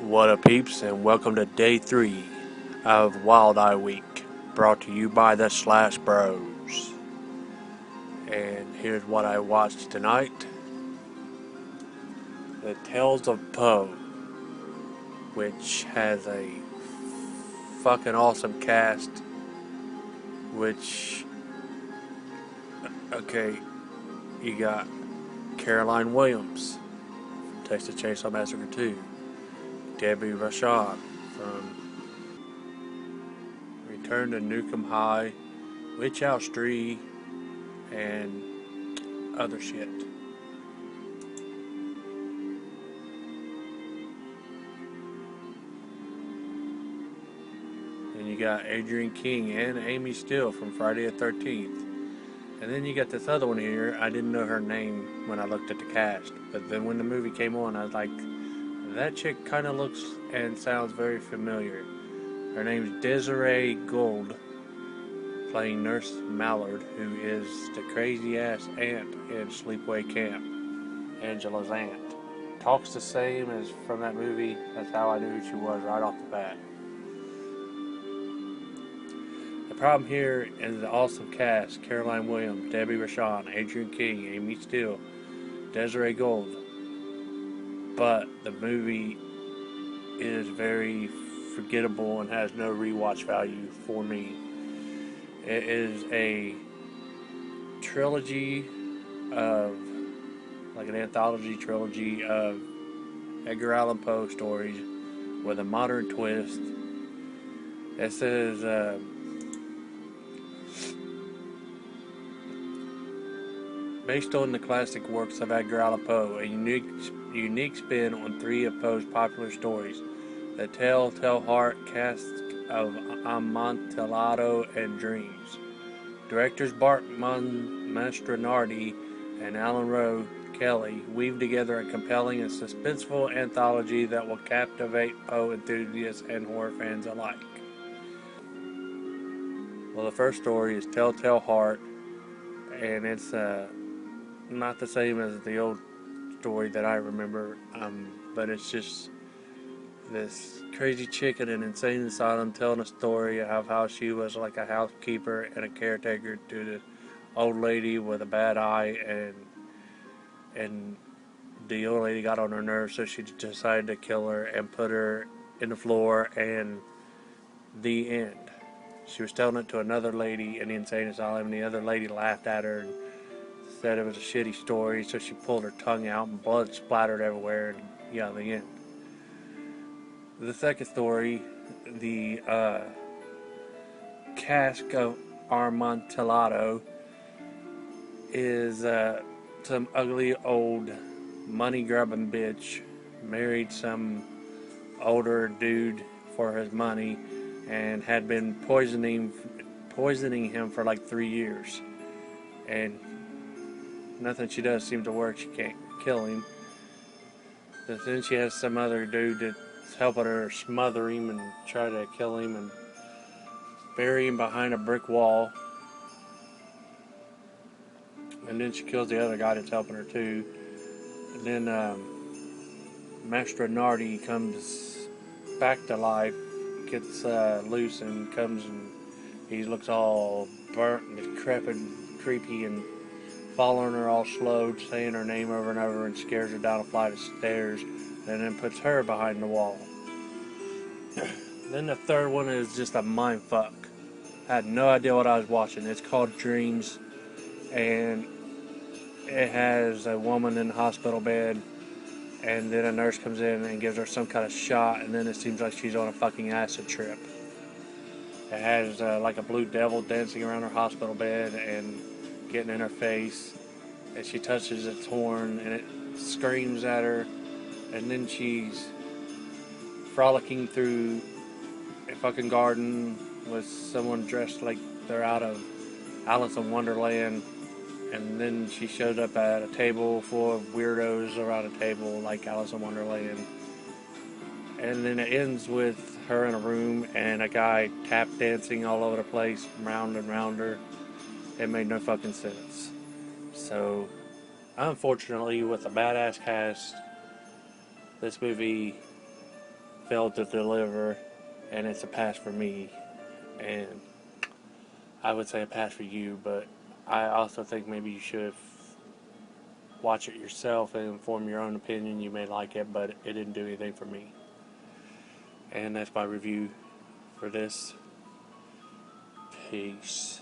What up, peeps, and welcome to day 3 of Wild Eye Week, brought to you by the Slash Bros. And here's what I watched tonight: The Tales of Poe, which has a fucking awesome cast. Which, okay, you got Caroline Williams from Texas Chainsaw Massacre 2, Debbie Rashad from Return to Nukem High, Witch House 3, and other shit. And you got Adrian King and Amy Steele from Friday the 13th. And then you got this other one here. I didn't know her name when I looked at the cast. But then when the movie came on, I was like, that chick kind of looks and sounds very familiar. Her name's Desiree Gould, playing Nurse Mallard, who is the crazy-ass aunt in Sleepaway Camp, Angela's aunt. Talks the same as from that movie. That's how I knew who she was right off the bat. The problem here is the awesome cast: Caroline Williams, Debbie Rashad, Adrian King, Amy Steele, Desiree Gould. But the movie is very forgettable and has no rewatch value for me. It is a trilogy of, like an anthology trilogy of Edgar Allan Poe stories with a modern twist. It says, based on the classic works of Edgar Allan Poe, a unique spin on 3 of Poe's popular stories: The Telltale Heart, Cask of Amontillado, and Dreams. Directors Bart Mastronardi and Alan Rowe Kelly weave together a compelling and suspenseful anthology that will captivate Poe enthusiasts and horror fans alike. Well, the first story is Telltale Heart, and it's not the same as the old story that I remember, but it's just this crazy chick in an insane asylum telling a story of how she was like a housekeeper and a caretaker to the old lady with a bad eye, and the old lady got on her nerves, so she decided to kill her and put her in the floor, and the end. She was telling it to another lady in the insane asylum, and the other lady laughed at her and said it was a shitty story, so she pulled her tongue out and blood splattered everywhere, and yeah, the end. The second story, the Cask of Amontillado, is some ugly old money-grubbing bitch married some older dude for his money and had been poisoning him for like 3 years. And nothing she does seems to work. She can't kill him. But then she has some other dude that's helping her smother him and try to kill him and bury him behind a brick wall. And then she kills the other guy that's helping her too. And then Mastronardi comes back to life, gets loose, and comes, and he looks all burnt and decrepit, creepy, and following her all slow, saying her name over and over, and scares her down a flight of stairs, and then puts her behind the wall. Then the third one is just a mind fuck. I had no idea what I was watching. It's called Dreams, and it has a woman in the hospital bed, and then a nurse comes in and gives her some kind of shot, and then it seems like she's on a fucking acid trip. It has like a blue devil dancing around her hospital bed and getting in her face, and she touches its horn and it screams at her, and then she's frolicking through a fucking garden with someone dressed like they're out of Alice in Wonderland, and then she shows up at a table full of weirdos around a table like Alice in Wonderland, and then it ends with her in a room and a guy tap dancing all over the place, round and round her. It made no fucking sense. So, unfortunately, with a badass cast, this movie failed to deliver, and it's a pass for me. And I would say a pass for you, but I also think maybe you should watch it yourself and form your own opinion. You may like it, but it didn't do anything for me. And that's my review for this. Peace.